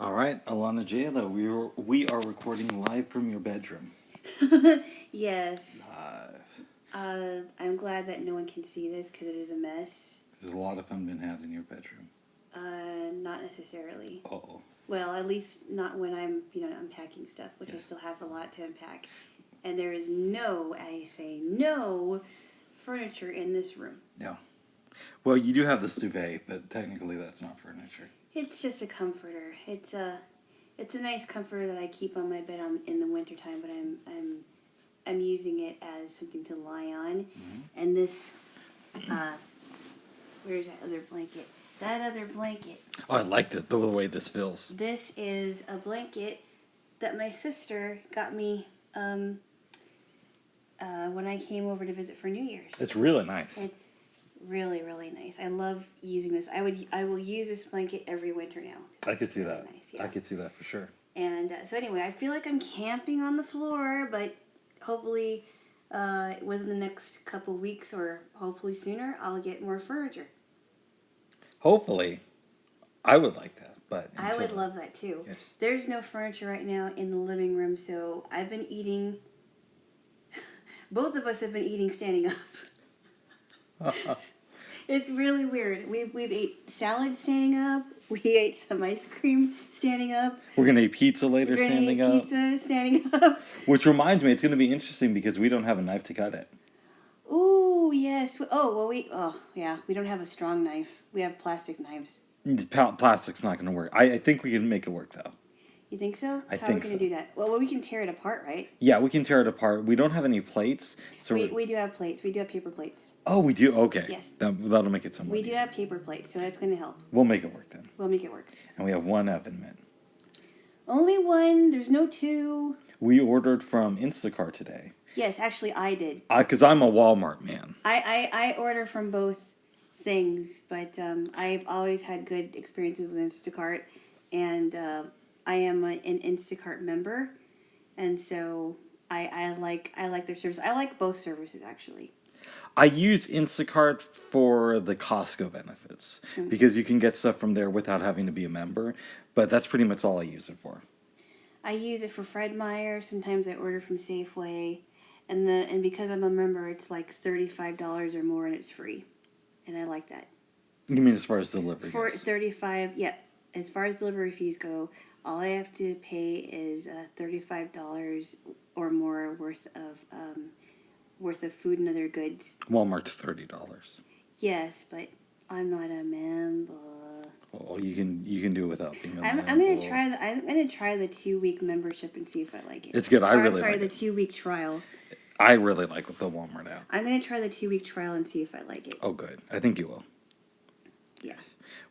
All right, Alana Jaylo, we are recording live from your bedroom. Yes. Live. I'm glad that no one can see this because it is a mess. There's a lot of fun been had in your bedroom. Not necessarily. Oh. Well, at least not when I'm, unpacking stuff, which I still have a lot to unpack. And there is no furniture in this room. Yeah. Well, you do have this duvet, but technically that's not furniture. It's just a comforter. It's a nice comforter that I keep on my bed in the wintertime, but I'm using it as something to lie on. Mm-hmm. And this, where's that other blanket? That other blanket. Oh, I like the way this feels. This is a blanket that my sister got me when I came over to visit for New Year's. It's really nice. It's really, really nice. I love using this. I will use this blanket every winter now. I could see that. Nice, yeah. I could see that for sure. And so anyway, I feel like I'm camping on the floor, but hopefully within the next couple weeks or hopefully sooner, I'll get more furniture. Hopefully, I would like that, but I would love that too. Yes. There's no furniture right now in the living room, so I've been eating. Both of us have been eating standing up. It's really weird. We've ate salad standing up. We ate some ice cream standing up. We're gonna eat pizza later standing up. Pizza standing up. Which reminds me, it's gonna be interesting because we don't have a knife to cut it. Ooh, yes. We don't have a strong knife. We have plastic knives. Plastic's not gonna work. I think we can make it work though. You think so? I How think are we going to do that? Well, we can tear it apart, right? Yeah, we can tear it apart. We don't have any plates, so we do have plates. We do have paper plates. Oh, we do. Okay. Yes. That'll make it somewhat. We do have paper plates, so that's going to help. We'll make it work then. We'll make it work. And we have one oven mitt. Only one. There's no two. We ordered from Instacart today. Yes, actually, I did. Because I'm a Walmart man. I order from both things, but I've always had good experiences with Instacart, and I am an Instacart member, and so I like their service. I like both services actually. I use Instacart for the Costco benefits because you can get stuff from there without having to be a member, but that's pretty much all I use it for. I use it for Fred Meyer. Sometimes I order from Safeway, and because I'm a member, it's like $35 or more, and it's free, and I like that. You mean as far as delivery For goes? 35, yeah. As far as delivery fees go, all I have to pay is $35 or more worth of food and other goods. Walmart's $30. Yes, but I'm not a member. Well, you can do it without being a member. I'm gonna try the 2-week membership and see if I like it. It's good. I'm like the it. 2-week trial. I really like the Walmart app. I'm gonna try the 2-week trial and see if I like it. Oh, good. I think you will. Yeah.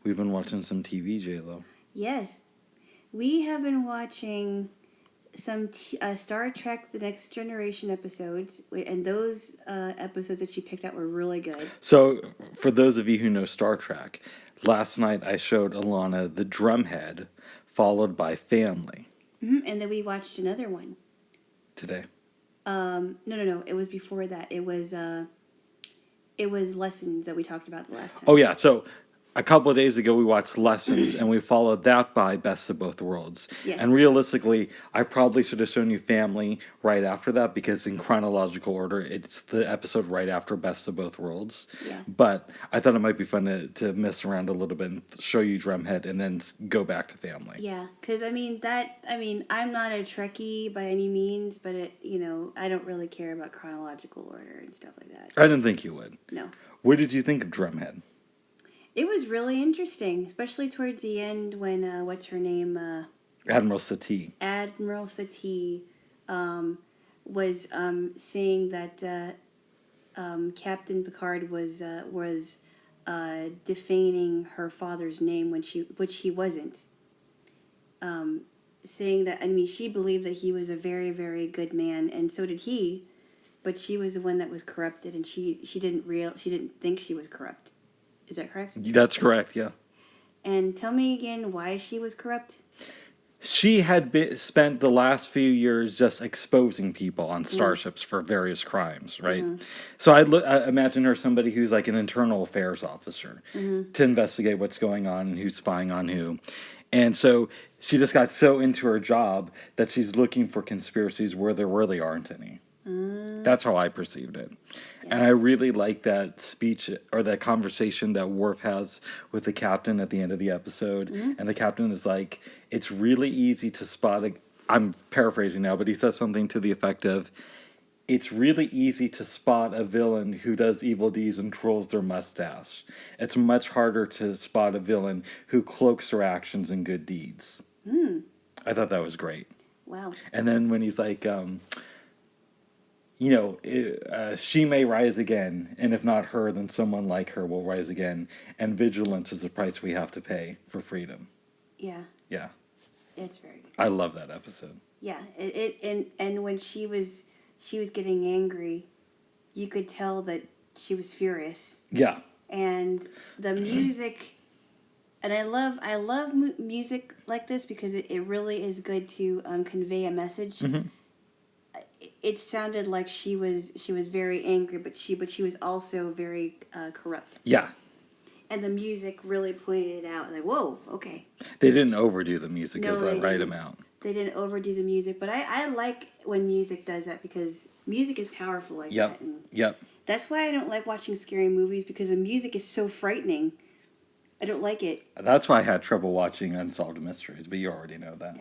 We've been watching some TV, Jaylo. Yes, we have been watching some Star Trek: The Next Generation episodes, and those episodes that she picked out were really good. So, for those of you who know Star Trek, last night I showed Alana the Drumhead, followed by Family. Mm-hmm. And then we watched another one. Today. No. It was before that. It was Lessons that we talked about the last time. Oh, yeah. So, a couple of days ago, we watched Lessons, and we followed that by Best of Both Worlds. Yes. And realistically, I probably should have shown you Family right after that, because in chronological order, it's the episode right after Best of Both Worlds. Yeah. But I thought it might be fun to mess around a little bit and show you Drumhead, and then go back to Family. Yeah, because I'm not a Trekkie by any means, but I don't really care about chronological order and stuff like that. I didn't think you would. No. What did you think of Drumhead? It was really interesting, especially towards the end when what's her name? Admiral Satie. Admiral Satie was saying that Captain Picard was defaming her father's name which he wasn't. Saying that she believed that he was a very, very good man, and so did he, but she was the one that was corrupted, and she didn't think she was corrupt. Is that correct? That's correct, yeah. And tell me again why she was corrupt. she had spent the last few years just exposing people on starships for various crimes, right? So I imagine her somebody who's like an internal affairs officer to investigate what's going on and who's spying on who. And so she just got so into her job that she's looking for conspiracies where there really aren't any. That's how I perceived it. Yeah. And I really like that speech or that conversation that Worf has with the captain at the end of the episode. And the captain is like, it's really easy to spot I'm paraphrasing now, but he says something to the effect of, it's really easy to spot a villain who does evil deeds and twirls their mustache. It's much harder to spot a villain who cloaks their actions in good deeds. I thought that was great. Wow. And then when he's like, she may rise again, and if not her, then someone like her will rise again. And vigilance is the price we have to pay for freedom. Yeah. Yeah. It's very good. I love that episode. Yeah. And when she was getting angry, you could tell that she was furious. Yeah. And the music, and I love music like this because it really is good to convey a message. It sounded like she was very angry, but she was also very corrupt. Yeah. And the music really pointed it out. Like, whoa, okay. They didn't overdo the music No, as the they right didn't. amount. They didn't overdo the music, but I like when music does that because music is powerful like that. And Yep. that's why I don't like watching scary movies because the music is so frightening. I don't like it. That's why I had trouble watching Unsolved Mysteries, but you already know that.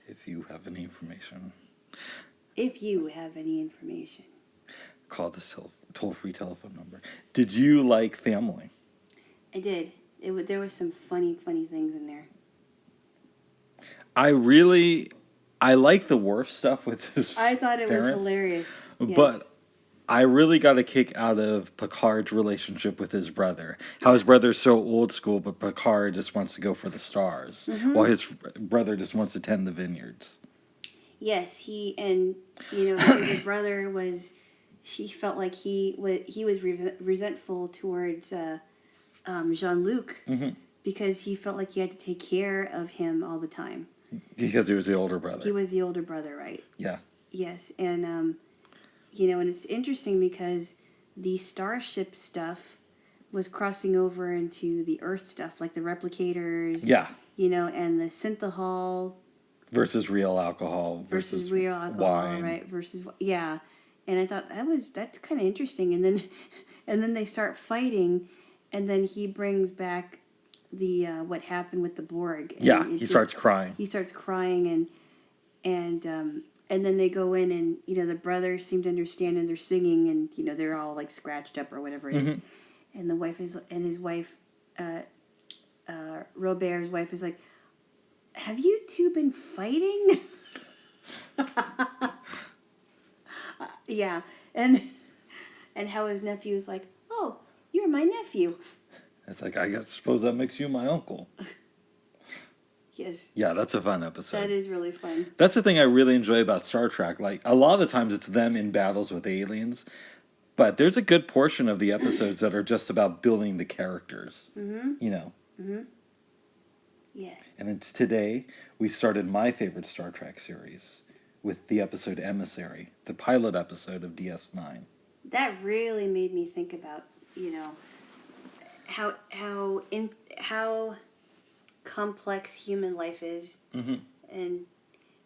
If you have any information. If you have any information. Call the toll-free telephone number. Did you like Family? I did. There was some funny things in there. I like the Worf stuff with his I thought it parents, was hilarious. Yes. But I really got a kick out of Picard's relationship with his brother. How his brother's so old school, but Picard just wants to go for the stars, while his brother just wants to tend the vineyards. Yes, his brother was. He felt like he was resentful towards Jean-Luc because he felt like he had to take care of him all the time. Because he was the older brother. He was the older brother, right? Yeah. Yes, and and it's interesting because the starship stuff was crossing over into the Earth stuff, like the replicators. Yeah. And the synthahol versus real alcohol versus real alcohol, wine. right? Yeah. And I thought that's kind of interesting. And then they start fighting, and then he brings back the what happened with the Borg. And he starts crying. He starts crying, and then they go in, and the brothers seem to understand, and they're singing, and they're all like scratched up or whatever it is. And the wife his wife, Robert's wife is like, "Have you two been fighting?" Yeah, and how his nephew is like, "Oh, you're my nephew." It's like, I suppose that makes you my uncle. Yes. Yeah, that's a fun episode. That is really fun. That's the thing I really enjoy about Star Trek. Like, a lot of the times it's them in battles with aliens, but there's a good portion of the episodes that are just about building the characters. Yes. And then today, we started my favorite Star Trek series with the episode Emissary, the pilot episode of DS9. That really made me think about, how complex human life is. And,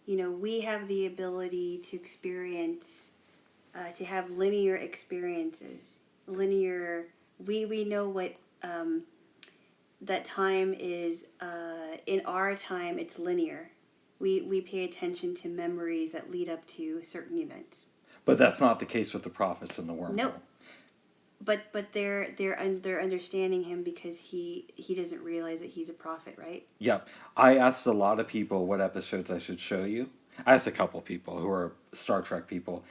we have the ability to experience, to have linear experiences. We know what that time is. In our time, it's linear. We pay attention to memories that lead up to certain events. But that's not the case with the prophets and the wormhole. No. But they're understanding him because he doesn't realize that he's a prophet, right? Yeah. I asked a lot of people what episodes I should show you. I asked a couple people who are Star Trek people.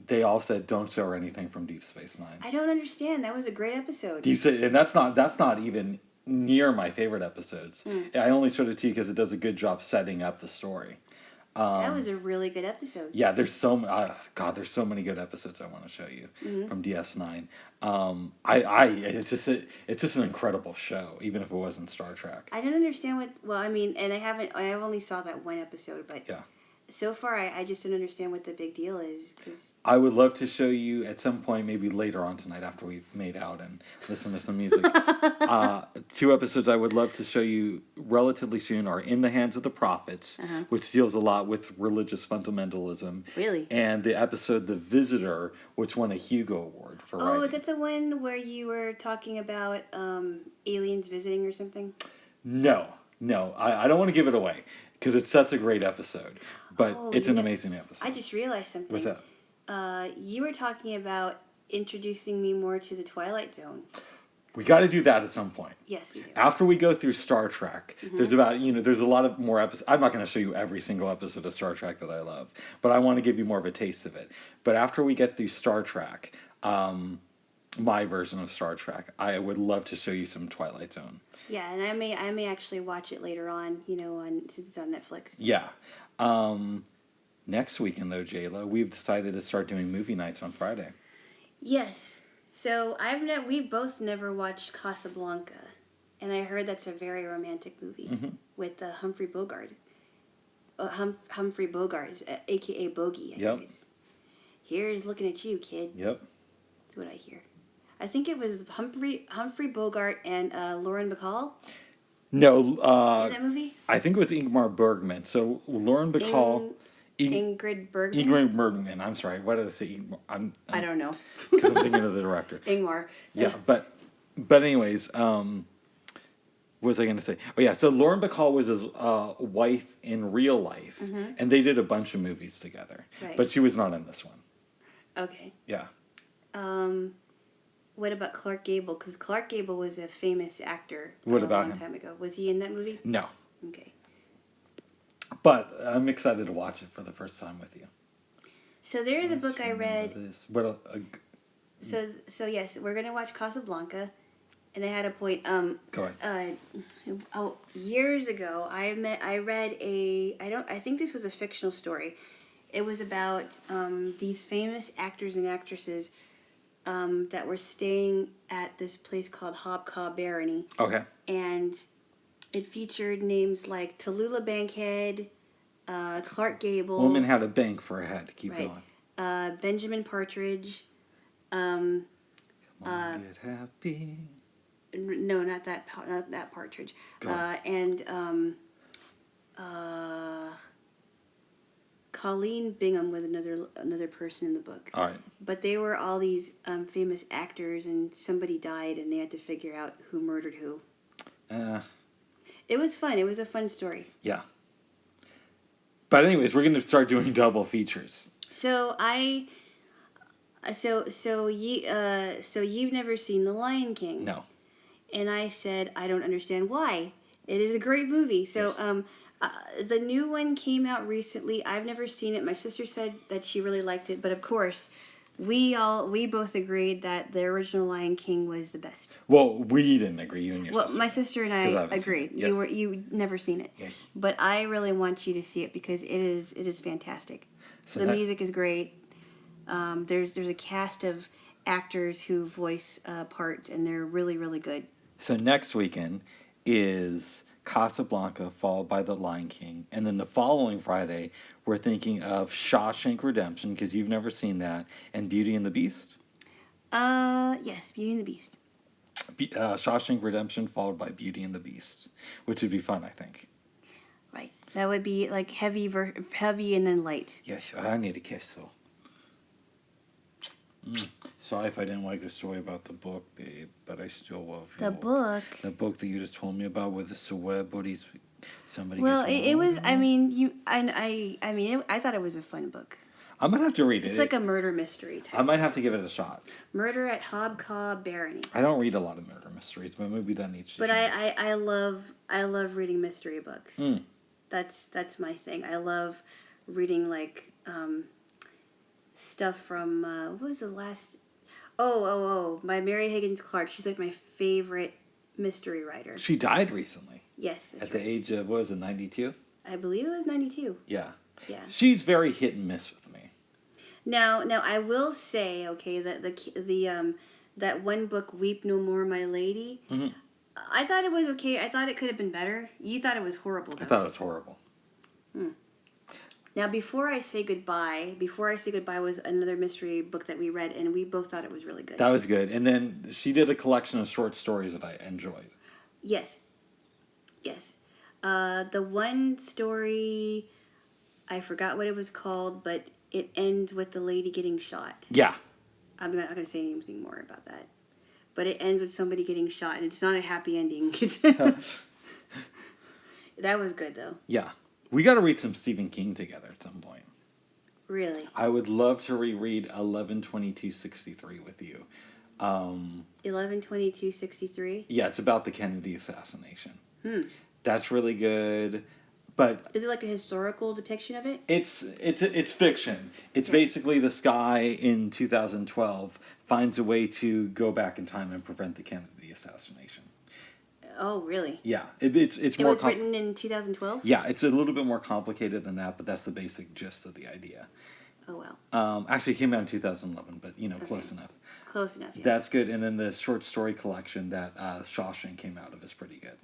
They all said don't show her anything from Deep Space Nine. I don't understand. That was a great episode. And that's not even near my favorite episodes. I only showed it to you because it does a good job setting up the story. That was a really good episode. Yeah, there's there's so many good episodes I want to show you from DS9. It's just an incredible show, even if it wasn't Star Trek. I don't understand and I only saw that one episode, but Yeah. so far I just don't understand what the big deal is. Cause I would love to show you at some point, maybe later on tonight after we've made out and listened to some music. 2 episodes I would love to show you relatively soon are In the Hands of the Prophets, which deals a lot with religious fundamentalism. Really? And the episode The Visitor, which won a Hugo Award for writing. Oh, is that the one where you were talking about aliens visiting or something? No. I don't want to give it away because it's such a great episode. But it's an amazing episode. I just realized something. What's that? You were talking about introducing me more to the Twilight Zone. We got to do that at some point. Yes, we do. After we go through Star Trek, there's there's a lot of more episodes. I'm not going to show you every single episode of Star Trek that I love, but I want to give you more of a taste of it. But after we get through Star Trek, my version of Star Trek, I would love to show you some Twilight Zone. Yeah, and I may actually watch it later on, since it's on Netflix. Yeah. Next weekend, though, Jaylo, we've decided to start doing movie nights on Friday. Yes. So we've both never watched Casablanca, and I heard that's a very romantic movie with Humphrey Bogart. Humphrey Bogart, a.k.a. Bogey, I think it's. Here's looking at you, kid. Yep. That's what I hear. I think it was Humphrey Bogart and Lauren Bacall. No, in that movie? I think it was Ingmar Bergman. So Lauren Bacall, Ingrid Bergman. Ingrid Bergman. I'm sorry. Why did I say Ingmar? I don't know. Because I'm thinking of the director. Ingmar. Yeah, but anyways, what was I going to say? Oh yeah, so Lauren Bacall was his wife in real life, and they did a bunch of movies together. Right. But she was not in this one. Okay. Yeah. What about Clark Gable? Because Clark Gable was a famous actor What about a long time ago. Was he in that movie? No. Okay. But I'm excited to watch it for the first time with you. So there is a book I read. What? So yes, we're gonna watch Casablanca, and I had a point. Go ahead. Years ago, I think this was a fictional story. It was about these famous actors and actresses that were staying at this place called Hobcob Barony. Okay. And it featured names like Tallulah Bankhead, Clark Gable. Woman had a bank for a head. Keep right. going. Benjamin Partridge. Come on, get happy. No, not that Partridge. And Colleen Bingham was another person in the book. All right. But they were all these famous actors, and somebody died, and they had to figure out who murdered who. It was fun. It was a fun story. Yeah. But anyways, we're going to start doing double features. So you've never seen The Lion King? No. And I said I don't understand why. It is a great movie. So the new one came out recently. I've never seen it. My sister said that she really liked it, but of course, we both agreed that the original Lion King was the best. Well, we didn't agree. You and your sister. Well, my sister and I agreed. Yes. You never seen it. Yes. But I really want you to see it because it is fantastic. So the music is great. There's a cast of actors who voice parts, and they're really, really good. So next weekend is Casablanca, followed by The Lion King. And then the following Friday, we're thinking of Shawshank Redemption, because you've never seen that, and Beauty and the Beast. Yes, Beauty and the Beast. Shawshank Redemption, followed by Beauty and the Beast, which would be fun, I think. Right. That would be like heavy and then light. Yes, I need a kiss, though. Sorry if I didn't like the story about the book, babe, but I still love you. The book? The book that you just told me about with the celebrities. Somebody. Well, it was. I mean, I thought it was a fun book. I might have to read it. It's like a murder mystery type. I might have to give it a shot. Murder at Hobcob Barony. I don't read a lot of murder mysteries, but maybe that needs to But change. I love reading mystery books. That's my thing. I love reading like stuff from what was the last? My Mary Higgins Clark. She's like my favorite mystery writer. She died recently. Yes, at the age of, what was it, 92? I believe it was 92. Yeah. Yeah. She's very hit and miss with me. Now I will say, okay, that that one book, Weep No More, My Lady. Mm-hmm. I thought it was okay. I thought it could have been better. You thought it was horrible, though. I thought it was horrible. Now, Before I Say Goodbye was another mystery book that we read, and we both thought it was really good. That was good. And then she did a collection of short stories that I enjoyed. Yes. The one story, I forgot what it was called, but it ends with the lady getting shot. Yeah. I'm not going to say anything more about that. But it ends with somebody getting shot, and it's not a happy ending. That was good, though. Yeah. We got to read some Stephen King together at some point. Really? I would love to reread 11/22/63 with you. 11/22/63? Yeah, it's about the Kennedy assassination. That's really good. But is it like a historical depiction of it? It's fiction. It's basically this guy in 2012 finds a way to go back in time and prevent the Kennedy assassination. Oh, really? Yeah, it's more. It was written in 2012. Yeah, it's a little bit more complicated than that, but that's the basic gist of the idea. Oh well. Actually, it came out in 2011, but okay. Close enough. Close enough. Yeah. That's good, and then the short story collection that Shawshank came out of is pretty good.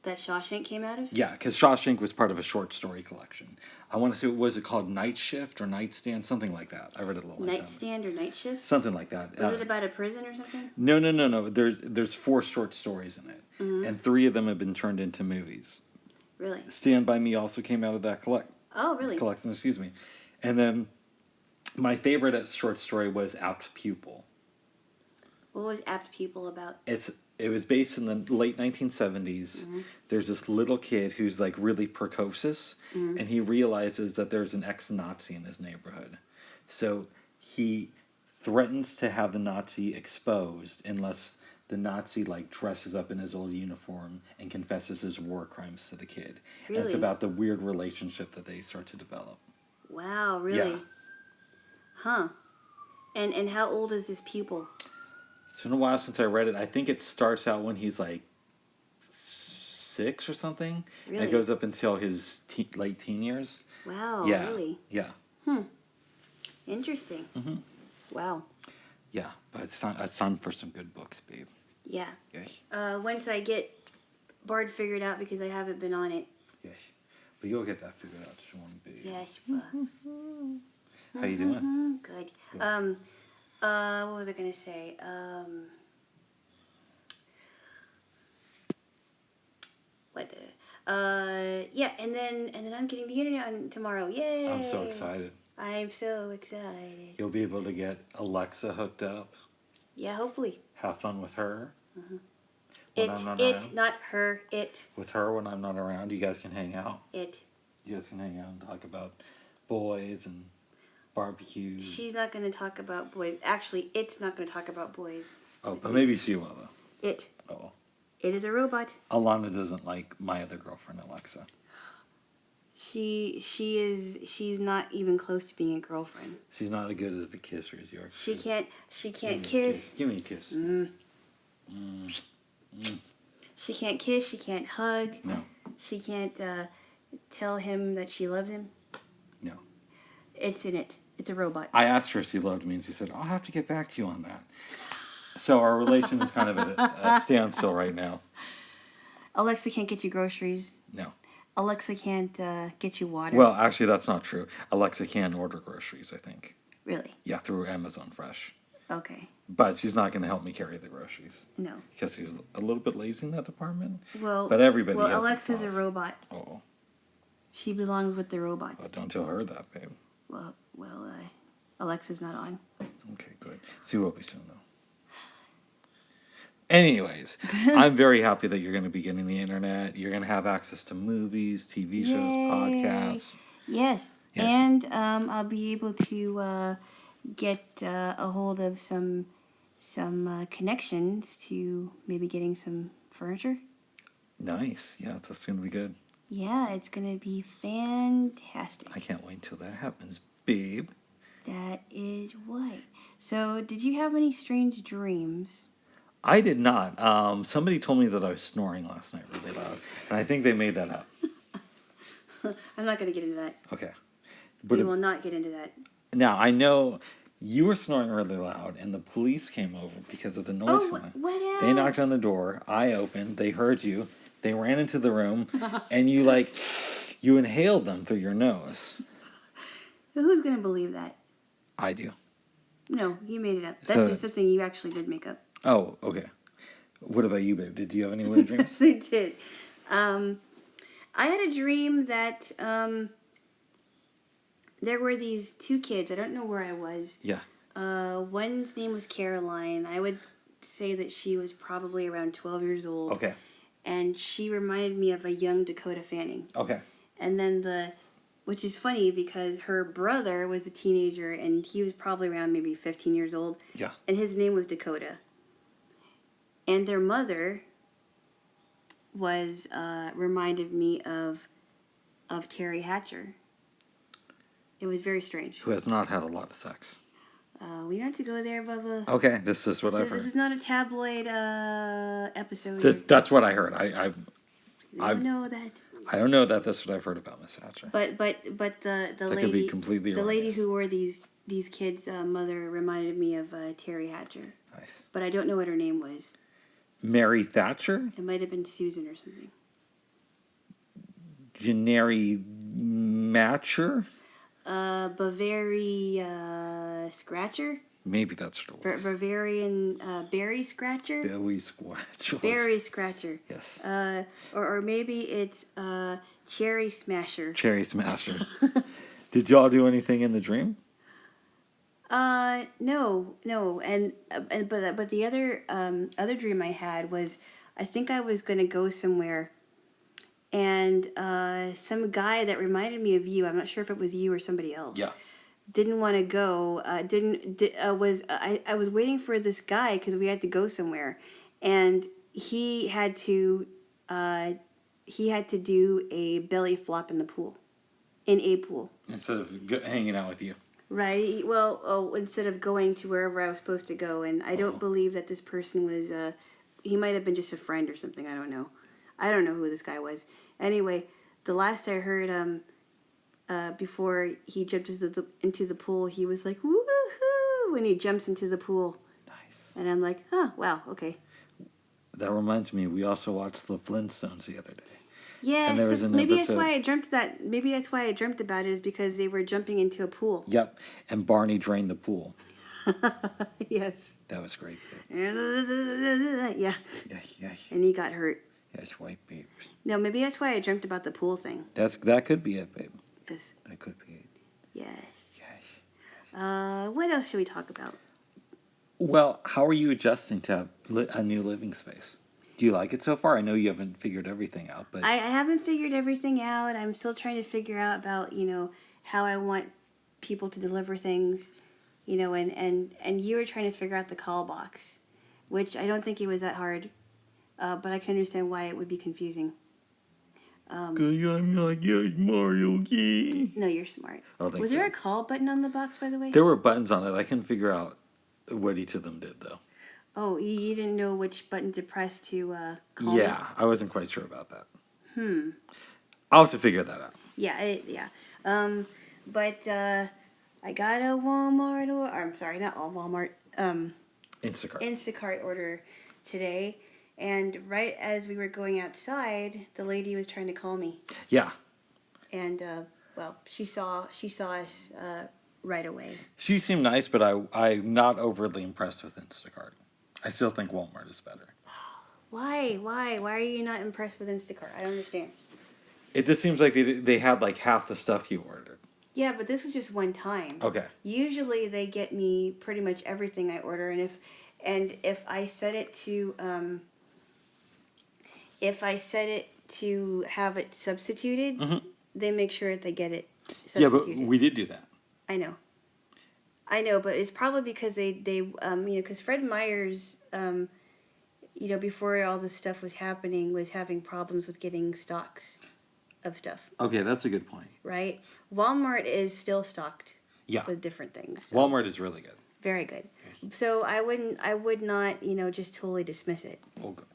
That Shawshank came out of? Yeah, because Shawshank was part of a short story collection. I want to say, was it called Night Shift or Nightstand? Something like that. I read it a little Nightstand or Night Shift? Something like that. Was it about a prison or something? No. There's 4 short stories in it, and 3 of them have been turned into movies. Really? Stand By Me also came out of that Oh, really? collection. Excuse me. And then my favorite short story was Apt Pupil. What was Apt Pupil about? It was based in the late 1970s. There's this little kid who's like really precocious, and he realizes that there's an ex-Nazi in his neighborhood. So he threatens to have the Nazi exposed unless the Nazi like dresses up in his old uniform and confesses his war crimes to the kid. Really? And it's about the weird relationship that they start to develop. Wow, really? Yeah. Huh. And how old is this pupil? It's been a while since I read it. I think it starts out when he's like 6 or something. Really? And it goes up until his late teen years. Wow, Yeah. really? Yeah. Interesting. Wow. Yeah, but it's time for some good books, babe. Yeah. Yes. Once I get Bard figured out, because I haven't been on it. Yes. But you'll get that figured out soon, babe. Yes. How you doing? Good. What was I gonna say? Yeah, and then I'm getting the internet on tomorrow. Yay! I'm so excited. I'm so excited. You'll be able to get Alexa hooked up. Yeah, hopefully. Have fun with her. It's not her. It. With her when I'm not around, you guys can hang out. It. You guys can hang out and talk about boys and barbecues. She's not going to talk about boys. Actually, it's not going to talk about boys. Oh, but maybe she will though. It. Oh. It is a robot. Alana doesn't like my other girlfriend, Alexa. She's not even close to being a girlfriend. She's not as good as a kisser as yours. She can't kiss. Give me a kiss. She can't kiss. She can't hug. No. She can't tell him that she loves him. No. It's in it. It's a robot. I asked her if she loved me, and she said, "I'll have to get back to you on that." So our relation is kind of at a standstill right now. Alexa can't get you groceries. No. Alexa can't get you water. Well, actually, that's not true. Alexa can order groceries, I think. Really? Yeah, through Amazon Fresh. Okay. But she's not going to help me carry the groceries. No. Because she's a little bit lazy in that department. Well, but everybody has Alexa's a flaws. robot. Oh. She belongs with the robots. Well, don't tell her that, babe. Well, Alexa's not on. Okay, good. She will be soon, though. Anyways, I'm very happy that you're going to be getting the internet. You're going to have access to movies, TV shows, podcasts. Yes. And I'll be able to get a hold of some connections to maybe getting some furniture. Nice. Yeah, that's going to be good. Yeah, it's going to be fantastic. I can't wait till that happens, babe. That is right. So, did you have any strange dreams? I did not. Somebody told me that I was snoring last night really loud, and I think they made that up. I'm not going to get into that. Okay. But we will not get into that. now I know you were snoring really loud, and the police came over because of the noise. Oh, what They else? knocked on the door. I opened. They heard you. They ran into the room, and you like you inhaled them through your nose. Who's going to believe that? I do. No, you made it up. That's So- just something you actually did make up. Oh, okay. What about you, babe? Did you have any weird dreams? I did. I had a dream that there were these two kids. I don't know where I was. Yeah. One's name was Caroline. I would say that she was probably around 12 years old. Okay. And she reminded me of a young Dakota Fanning. Okay. And then which is funny because her brother was a teenager and he was probably around maybe 15 years old. Yeah. And his name was Dakota. And their mother was reminded me of Terry Hatcher. It was very strange. Who has not had a lot of sex. We don't have to go there, Bubba. Okay, this is what I've heard. This is not a tabloid episode. That's what I heard. I don't know that. I don't know that. That's what I've heard about Miss Hatcher. But the That lady could be completely the lady erroneous. who wore these kids' mother reminded me of Terry Hatcher. Nice. But I don't know what her name was. Mary Thatcher? It might have been Susan or something. Janary Matcher? Bavarian Scratcher? Maybe that's what it was. Bavarian Berry Scratcher? Billy Squatch. Berry Scratcher. Yes. Or maybe it's Cherry Smasher. Cherry Smasher. Did y'all do anything in the dream? No, and but the other dream I had was I think I was gonna go somewhere, and some guy that reminded me of you. I'm not sure if it was you or somebody else. Yeah. Didn't want to go. I was waiting for this guy because we had to go somewhere, and he had to do a belly flop in the pool, in a pool. Instead of hanging out with you. Right. Well, instead of going to wherever I was supposed to go, and I don't believe that this person was. He might have been just a friend or something. I don't know. I don't know who this guy was. Anyway, the last I heard, before he jumped into the pool, he was like "woohoo" when he jumps into the pool. Nice. And I'm like, oh wow, okay. That reminds me, we also watched The Flintstones the other day. Yes, And there was an maybe episode- that's why I dreamt that. Maybe that's why I dreamt about it is because they were jumping into a pool. Yep. And Barney drained the pool. Yes. That was great. Yeah. Yes. And he got hurt. Yes, white babes. No, maybe that's why I dreamt about the pool thing. That could be it, babe. Yes. That could be it. Yes. Yes. What else should we talk about? Well, how are you adjusting to have a new living space? Do you like it so far? I know you haven't figured everything out, but I haven't figured everything out. I'm still trying to figure out about, how I want people to deliver things, and you were trying to figure out the call box, which I don't think it was that hard, but I can understand why it would be confusing. because I'm like Mario Key. No, you're smart. Oh, thanks, Was there a babe. call button on the box, by the way? There were buttons on it. I couldn't figure out what each of them did, though. Oh, you didn't know which button to press to call me? Yeah, I wasn't quite sure about that. I'll have to figure that out. Yeah. But I got a Walmart I'm sorry, not all Walmart. Instacart order today, and right as we were going outside, the lady was trying to call me, Yeah. and she saw us right away. She seemed nice, but I'm not overly impressed with Instacart. I still think Walmart is better. Why are you not impressed with Instacart? I don't understand. It just seems like they had like half the stuff you ordered. Yeah, but this is just one time. Okay. Usually they get me pretty much everything I order, and if I set it to have it substituted, they make sure that they get it Yeah, substituted. but we did do that. I know, but it's probably because they because Fred Meyer's, before all this stuff was happening, was having problems with getting stocks of stuff, Okay, that's a good point. right? Walmart is still stocked Yeah. with different things. So Walmart is really good. very good. So I would not, just totally dismiss it. Oh, good.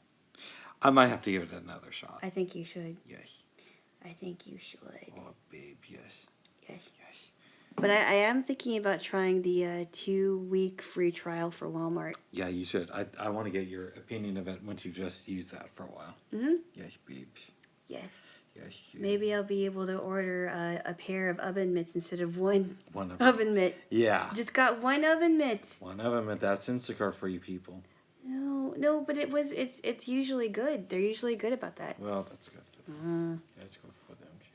I might have to give it another shot. I think you should. Yes. I think you should. Oh, babe, yes. Yes. Yes. But I am thinking about trying the 2-week free trial for Walmart. Yeah, you should. I want to get your opinion of it once you just use that for a while. Mm-hmm. Yes, babes. Yes. Yes, you. Maybe I'll be able to order a pair of oven mitts instead of one One of oven mitt. Yeah. Just got one oven mitt. One of them, that's Instacart for you people. No, but it's usually good. They're usually good about that. Well, that's good. That's good for them too.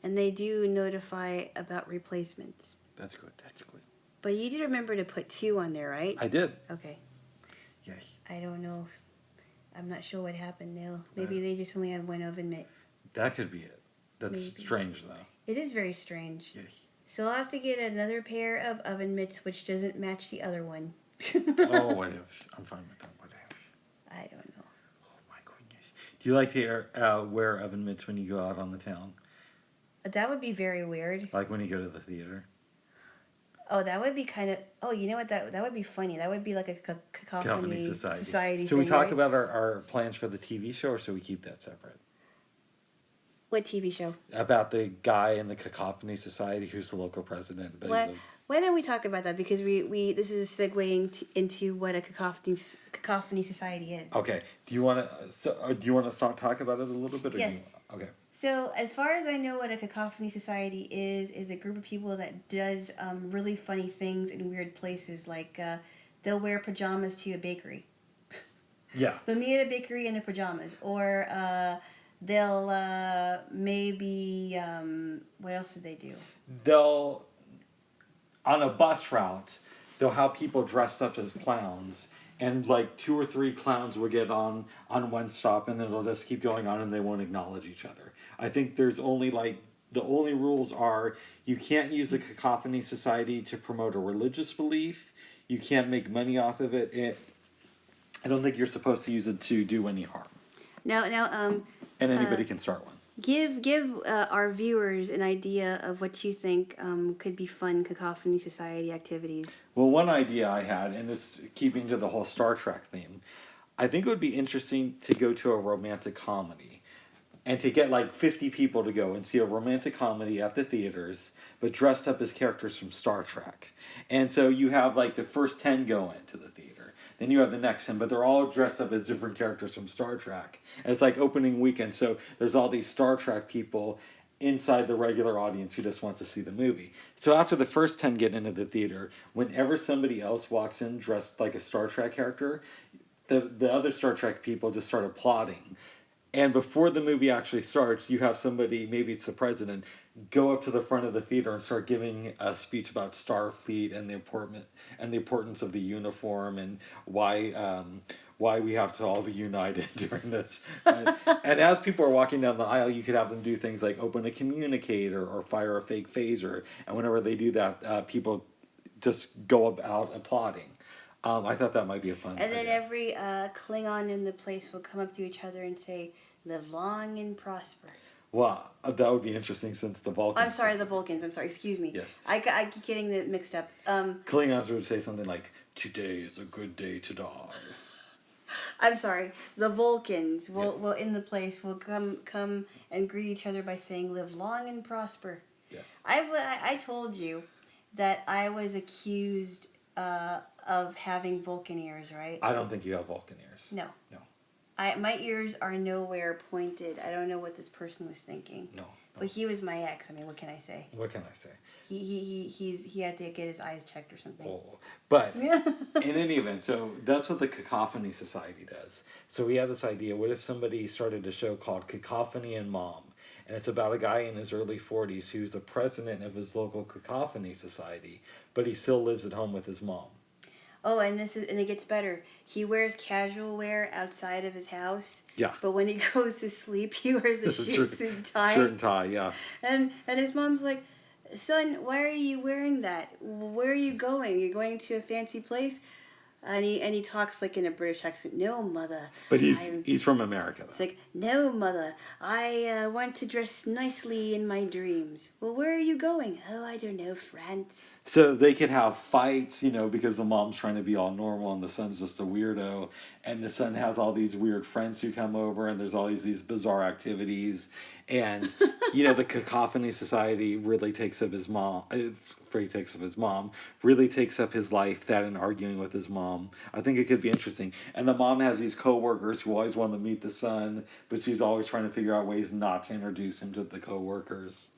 And they do notify about replacements. That's good. That's good. But you did remember to put 2 on there, right? I did. Okay. Yes. I don't know. I'm not sure what happened now. Maybe they just only had one oven mitt. That could be it. That's Maybe. strange, though. It is very strange. Yes. So I'll have to get another pair of oven mitts, which doesn't match the other one. Oh, whatever. I'm fine with that. Whatever. I don't know. Oh, my goodness. Do you like to wear oven mitts when you go out on the town? That would be very weird. Like when you go to the theater? Oh, that would be kind of... Oh, you know what? That would be funny. That would be like a cacophony society Should we thing, talk right? about our plans for the TV show, or should we keep that separate? What TV show? About the guy in the Cacophony Society who's the local president. But Why don't we talk about that? Because we this is segueing into what a cacophony society is. Okay. Do you want to start talk about it a little bit? Or Yes. Okay. So, as far as I know, what a cacophony society is a group of people that does really funny things in weird places. Like, they'll wear pajamas to a bakery. Yeah. They'll meet at a bakery in their pajamas. Or they'll maybe... what else did they do? They'll, on a bus route, they'll have people dressed up as clowns. And like 2 or 3 clowns will get on one stop, and then they'll just keep going on, and they won't acknowledge each other. I think there's only the only rules are you can't use the Cacophony Society to promote a religious belief. You can't make money off of it. I don't think you're supposed to use it to do any harm. Now, and anybody can start one. Give our viewers an idea of what you think could be fun cacophony society activities. Well, one idea I had, and this keeping to the whole Star Trek theme, I think it would be interesting to go to a romantic comedy. And to get like 50 people to go and see a romantic comedy at the theaters, but dressed up as characters from Star Trek. And so you have like the first 10 go into the theater. Then you have the next 10, but they're all dressed up as different characters from Star Trek. And it's like opening weekend, so there's all these Star Trek people inside the regular audience who just wants to see the movie. So after the first 10 get into the theater, whenever somebody else walks in dressed like a Star Trek character, the other Star Trek people just start applauding. And before the movie actually starts, you have somebody, maybe it's the president, go up to the front of the theater and start giving a speech about Starfleet and the importance of the uniform and why we have to all be united during this. And as people are walking down the aisle, you could have them do things like open a communicator or fire a fake phaser. And whenever they do that, people just go about applauding. I thought that might be a fun idea. And then every Klingon in the place will come up to each other and say, "Live long and prosper." Well, that would be interesting since the Vulcans... I'm sorry, the Vulcans. I'm sorry, excuse me. Yes. I keep getting that mixed up. Klingons would say something like, "Today is a good day to die." I'm sorry. The Vulcans will, Yes. will in the place will come and greet each other by saying, "Live long and prosper." Yes. I told you that I was accused of having Vulcan ears, right? I don't think you have Vulcan ears. No. No. My ears are nowhere pointed. I don't know what this person was thinking. No. But he was my ex. I mean, what can I say? What can I say? He had to get his eyes checked or something. Oh. But in any event, so that's what the Cacophony Society does. So we had this idea, what if somebody started a show called Cacophony and Mom? And it's about a guy in his early 40s who's the president of his local Cacophony Society, but he still lives at home with his mom. Oh, and it gets better. He wears casual wear outside of his house. Yeah. But when he goes to sleep, he wears a suit and tie. Shirt and tie, yeah. And his mom's like, "Son, why are you wearing that? Where are you going? You're going to a fancy place?" And he talks like in a British accent. "No, mother." But he's from America, though. It's like, "No, mother. I want to dress nicely in my dreams." "Well, where are you going?" "Oh, I don't know, France." So they could have fights, because the mom's trying to be all normal and the son's just a weirdo. and the son has all these weird friends who come over, and there's all these bizarre activities, and the Cacophony Society really takes up his mom. Really takes up his life, that and arguing with his mom. I think it could be interesting. And the mom has these coworkers who always want to meet the son, but she's always trying to figure out ways not to introduce him to the coworkers.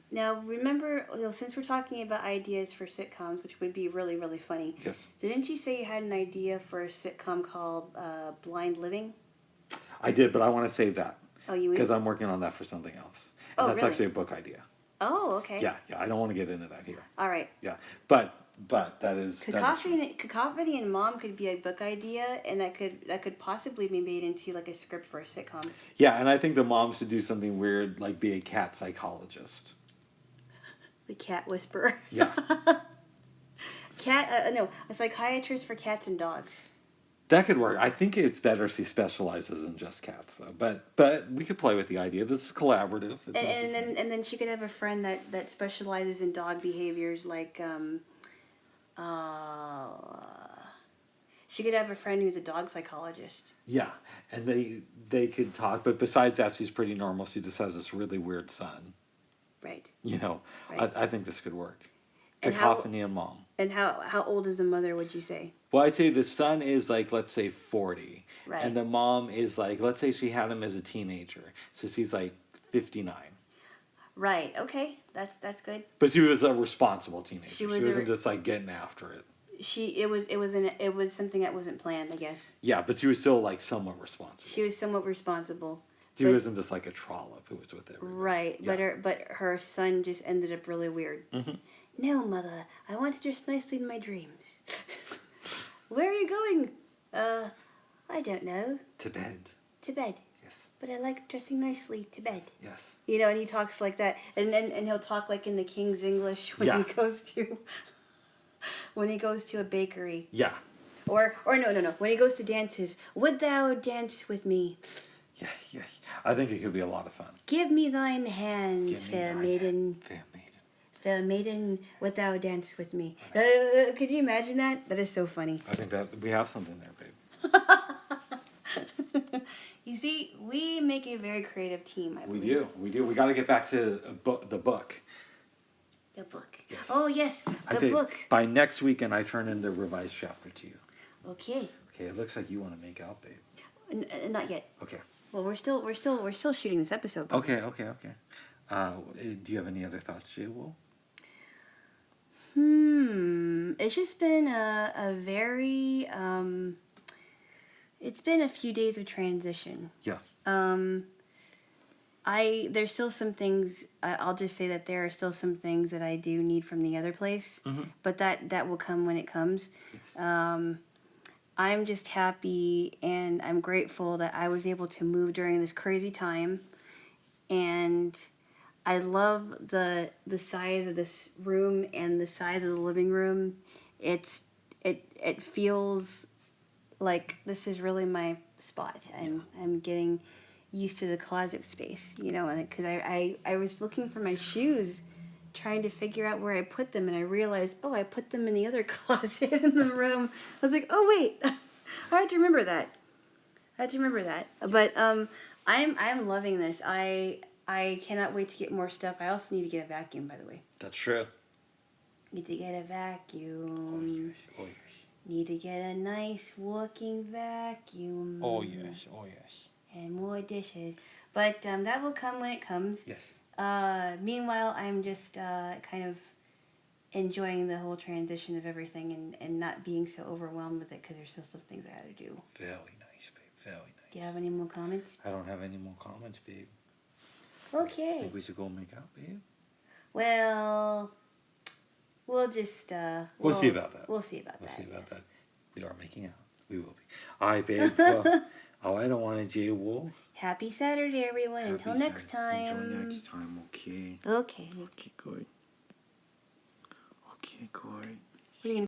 Now, remember, since we're talking about ideas for sitcoms, which would be really, really funny. Yes. Didn't you say you had an idea for a sitcom called Blind Living? I did, but I want to save that. Oh, you would? Because I'm working on that for something else. And that's really? actually a book idea. Oh, okay. Yeah, I don't want to get into that here. All right. Yeah, but that is... Cacophony and Mom could be a book idea, and that could possibly be made into like a script for a sitcom. Yeah, and I think the mom should do something weird, like be a cat psychologist. The cat whisperer. Yeah. A psychiatrist for cats and dogs. That could work. I think it's better if he specializes in just cats, though. But we could play with the idea. This is collaborative. And then she could have a friend that specializes in dog behaviors, like she could have a friend who's a dog psychologist. Yeah, and they could talk. But besides that, she's pretty normal. She just has this really weird son. Right. Right. I think this could work. And Cacophony and Mom. And how old is the mother, would you say? Well, I'd say the son is like, let's say 40. Right. And the mom is like, let's say she had him as a teenager. So she's like 59. Right. Okay. That's good. But she was a responsible teenager. She was wasn't just like getting after it. It was something that wasn't planned, I guess. Yeah, but she was still like somewhat responsible. She was somewhat responsible. She wasn't just like a trollop who was with everybody. Right. Yeah. But her son just ended up really weird. Mm-hmm. No, Mother, I want to dress nicely in my dreams. Where are you going? I don't know. To bed. To bed. Yes. But I like dressing nicely to bed. Yes. And he talks like that, and he'll talk like in the King's English when he goes to a bakery. Yeah. Or no. When he goes to dances, would thou dance with me? Yes. I think it could be a lot of fun. Give me thine hand, fair maiden. Fair maiden. Fair maiden, would thou dance with me? Could you imagine that? That is so funny. I think that we have something there, babe. You see, we make a very creative team, I believe. We do. We got to get back to the book. The book. Yes. Oh, yes, the book. By next weekend, I turn in the revised chapter to you. Okay. Okay, it looks like you want to make out, babe. Not yet. Okay. Well, we're still shooting this episode. Okay. Do you have any other thoughts, Jaylo? It's just been a very it's been a few days of transition. Yeah. There's still some things. I'll just say that there are still some things that I do need from the other place, but that will come when it comes. Yes. I'm just happy and I'm grateful that I was able to move during this crazy time, and I love the size of this room and the size of the living room. It feels like this is really my spot. I'm getting used to the closet space, and because I was looking for my shoes, trying to figure out where I put them, and I realized, I put them in the other closet in the room. I was like, oh wait, I had to remember that. But I'm loving this. I cannot wait to get more stuff. I also need to get a vacuum, by the way. That's true. Need to get a vacuum. Oh yes. Need to get a nice working vacuum. Oh yes. And more dishes. But that will come when it comes. Yes. Meanwhile, I'm just kind of enjoying the whole transition of everything and not being so overwhelmed with it because there's still some things I got to do. Very nice, babe. Very nice. Do you have any more comments? I don't have any more comments, babe. Okay. Think we should go make out, babe? Well, we'll just... we'll see about that. We'll see about that. We are making out. We will be. All right, babe. I don't want to Jaylo. Happy Saturday, everyone. Until next time. Until next time, okay. Okay. Okay, good. Okay, good. What are you gonna